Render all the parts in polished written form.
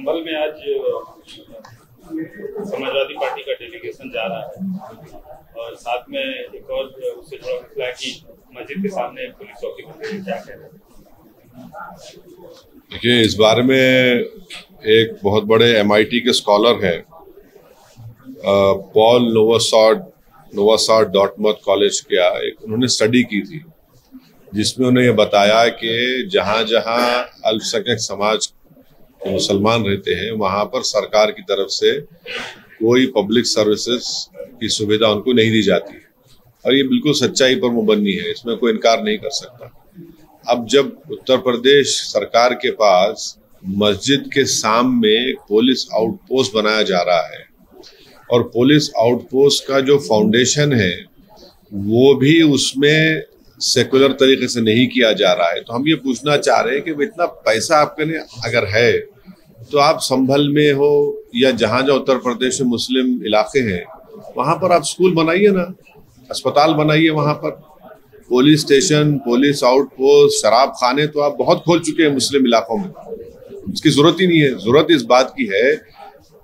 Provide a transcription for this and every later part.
संभल में आज समाजवादी पार्टी का डेलीगेशन जा रहा है और साथ में एक और उससे जुड़ा मसला है कि मस्जिद के सामने पुलिस चौकी बन गई, क्या कह रहे हैं? देखिए, इस बारे में एक बहुत बड़े MIT के स्कॉलर हैं, पॉल नोवासाड डॉर्टमथ कॉलेज का उन्होंने स्टडी की थी, जिसमें उन्हें ये बताया कि जहाँ जहाँ अल्पसंख्यक समाज के मुसलमान रहते हैं वहाँ पर सरकार की तरफ से कोई पब्लिक सर्विसेज की सुविधा उनको नहीं दी जाती है, और ये बिल्कुल सच्चाई पर मुबन्नी है, इसमें कोई इनकार नहीं कर सकता। अब जब उत्तर प्रदेश सरकार के पास मस्जिद के सामने पुलिस आउटपोस्ट बनाया जा रहा है और पुलिस आउटपोस्ट का जो फाउंडेशन है वो भी उसमें सेकुलर तरीके से नहीं किया जा रहा है, तो हम ये पूछना चाह रहे हैं कि इतना पैसा आपके लिए अगर है तो आप संभल में हो या जहाँ जहाँ उत्तर प्रदेश में मुस्लिम इलाके हैं वहाँ पर आप स्कूल बनाइए ना, अस्पताल बनाइए, वहाँ पर पुलिस स्टेशन, पुलिस आउटपोस्ट, शराब खाने तो आप बहुत खोल चुके हैं मुस्लिम इलाकों में, इसकी जरूरत ही नहीं है। जरूरत इस बात की है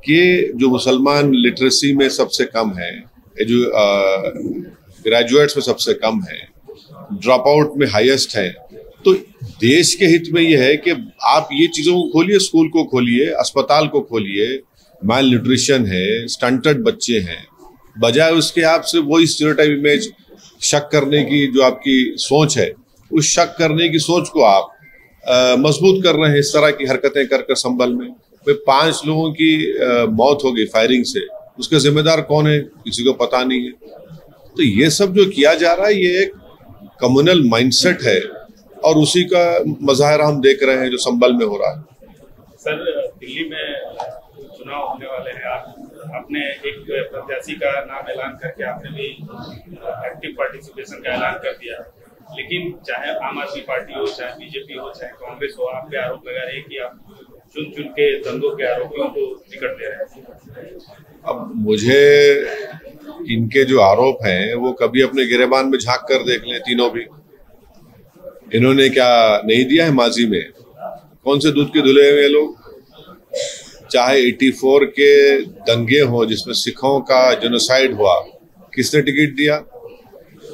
कि जो मुसलमान लिटरेसी में सबसे कम है, जो ग्रेजुएट्स में सबसे कम है, ड्रॉप आउट में हाईएस्ट है, तो देश के हित में यह है कि आप ये चीजों को खोलिए, स्कूल को खोलिए, अस्पताल को खोलिए। माल न्यूट्रिशन है, स्टंटेड बच्चे हैं, बजाय उसके आपसे वही स्टीरियोटाइप इमेज शक करने की जो आपकी सोच है, उस शक करने की सोच को आप मजबूत कर रहे हैं इस तरह की हरकतें कर संभल में। 5 लोगों की मौत हो गई फायरिंग से, उसके जिम्मेदार कौन है किसी को पता नहीं है। तो ये सब जो किया जा रहा है ये एक कम्युनल माइंडसेट है और उसी का मज़ाहिरा हम देख रहे हैं जो संभल में हो रहा है। सर, दिल्ली में चुनाव होने वाले हैं, आपने एक प्रत्याशी का नाम ऐलान करके आपने भी एक्टिव पार्टिसिपेशन का ऐलान कर दिया, लेकिन चाहे आम आदमी पार्टी हो, चाहे बीजेपी हो, चाहे कांग्रेस हो, आप पे आरोप लगा रहे हैं कि आप चुन के दंगों के आरोपियों को टिकट दे रहे हैं। अब मुझे इनके जो आरोप हैं वो कभी अपने गिरेबान में झांक कर देख लें, तीनों भी। इन्होंने क्या नहीं दिया है माजी में? कौन से दूध के धुले हुए लोग? चाहे 84 के दंगे हो जिसमें सिखों का जेनोसाइड हुआ, किसने टिकट दिया?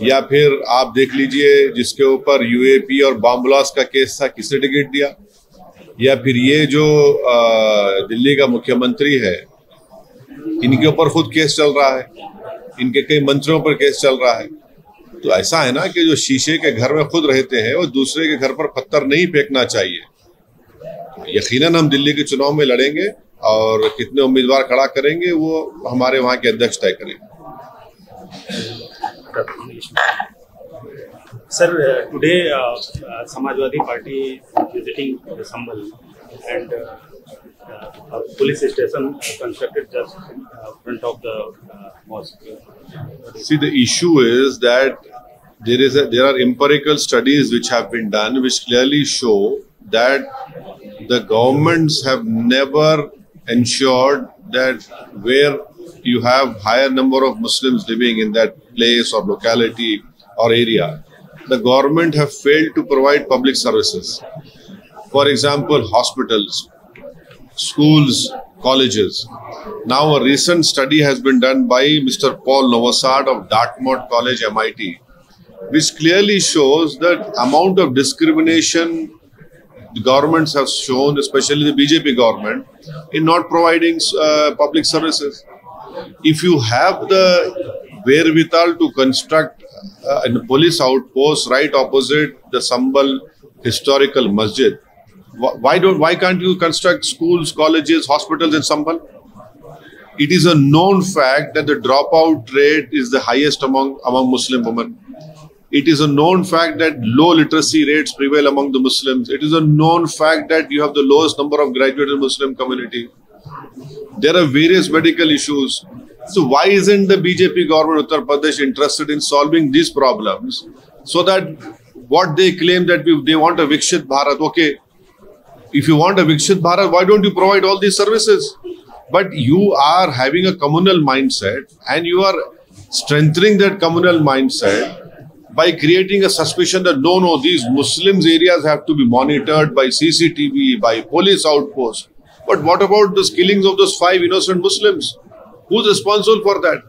या फिर आप देख लीजिए जिसके ऊपर UAP और बॉम्ब ब्लास्ट का केस था, किसने टिकट दिया? या फिर ये जो दिल्ली का मुख्यमंत्री है, इनके ऊपर खुद केस चल रहा है, इनके कई मंत्रियों पर केस चल रहा है। तो ऐसा है ना कि जो शीशे के घर में खुद रहते हैं वो दूसरे के घर पर पत्थर नहीं फेंकना चाहिए। यकीनन हम दिल्ली के चुनाव में लड़ेंगे और कितने उम्मीदवार खड़ा करेंगे वो हमारे वहाँ के अध्यक्ष तय करेंगे। Sir, today Samajwadi Party visiting Sambhal and a police station constructed just in front of the mosque. See, the issue is that there are empirical studies which have been done which clearly show that the governments have never ensured that where you have higher number of Muslims living in that place or locality or area, the government have failed to provide public services. For example, hospitals, schools, colleges. Now a recent study has been done by Mr. Paul Nowosad of Dartmouth College, MIT, which clearly shows that amount of discrimination the governments have shown, especially the BJP government, in not providing public services. If you have the wherewithal to construct a police outpost right opposite the Sambhal historical masjid, why can't you construct schools, colleges, hospitals in Sambhal? It is a known fact that the dropout rate is the highest among Muslim women. It is a known fact that low literacy rates prevail among the Muslims. It is a known fact that you have the lowest number of graduates in the Muslim community. There are various medical issues. So why isn't the BJP government of Uttar Pradesh interested in solving these problems so that what they claim that they want a Vikshit Bharat? Okay, if you want a Vikshit Bharat, why don't you provide all these services? But you are having a communal mindset and you are strengthening that communal mindset by creating a suspicion that no, these Muslims areas have to be monitored by CCTV, by police outposts. But what about the killings of those 5 innocent Muslims? Who's responsible for that?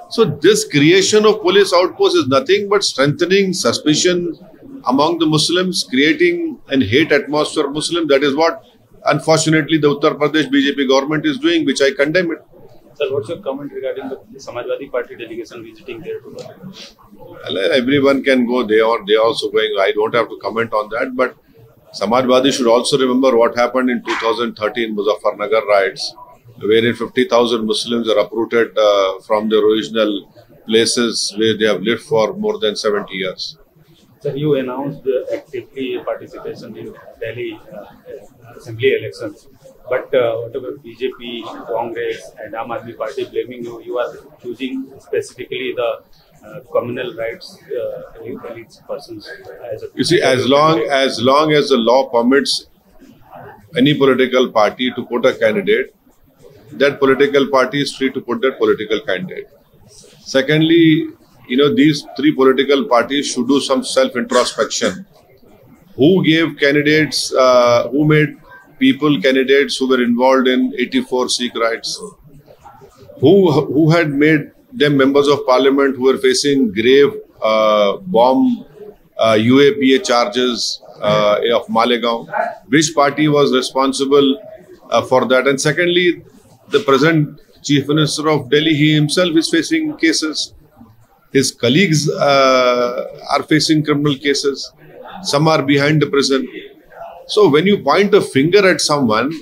So this creation of police outposts is nothing but strengthening suspicion among the Muslims, creating an hate atmosphere of Muslims. That is what, unfortunately, the Uttar Pradesh BJP government is doing, which I condemn it. Sir, what's your comment regarding the Samajwadi Party delegation visiting there today? Everyone can go. They are also going. I don't have to comment on that. But Samajwadi should also remember what happened in 2013 Muzaffarnagar riots, wherein 50,000 Muslims are uprooted from their original places where they have lived for more than 70 years. Sir, you announced actively participation in Delhi Assembly elections. But whatever BJP, Congress and Aam Aadmi Party blaming you, you are choosing specifically the communal rights elite persons. You see, as long as the law permits any political party to put a candidate, that political party is free to put that political candidate. Secondly, these 3 political parties should do some self-introspection. Who gave candidates, who made people candidates who were involved in 84 Sikh riots? Who had made them members of parliament who were facing grave bomb UAPA charges of Malegaon? Which party was responsible for that? And secondly, the present Chief Minister of Delhi, he himself is facing cases. His colleagues are facing criminal cases. Some are behind the prison. So when you point a finger at someone,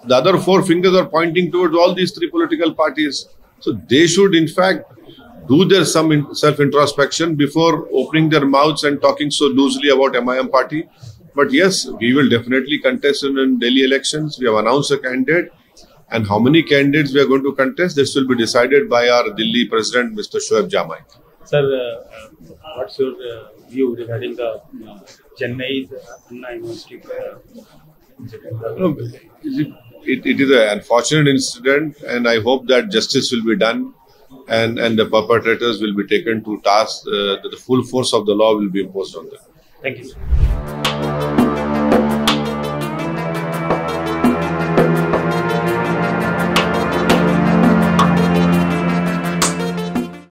the other 4 fingers are pointing towards all these 3 political parties. So they should in fact do their some self-introspection before opening their mouths and talking so loosely about MIM party. But yes, we will definitely contest in Delhi elections. We have announced a candidate. And how many candidates we are going to contest, this will be decided by our Delhi President, Mr. Shoaib Jamai. Sir, what's your view regarding the Chennai's Anna University incident? It is an unfortunate incident, and I hope that justice will be done and the perpetrators will be taken to task, that the full force of the law will be imposed on them. Thank you, sir.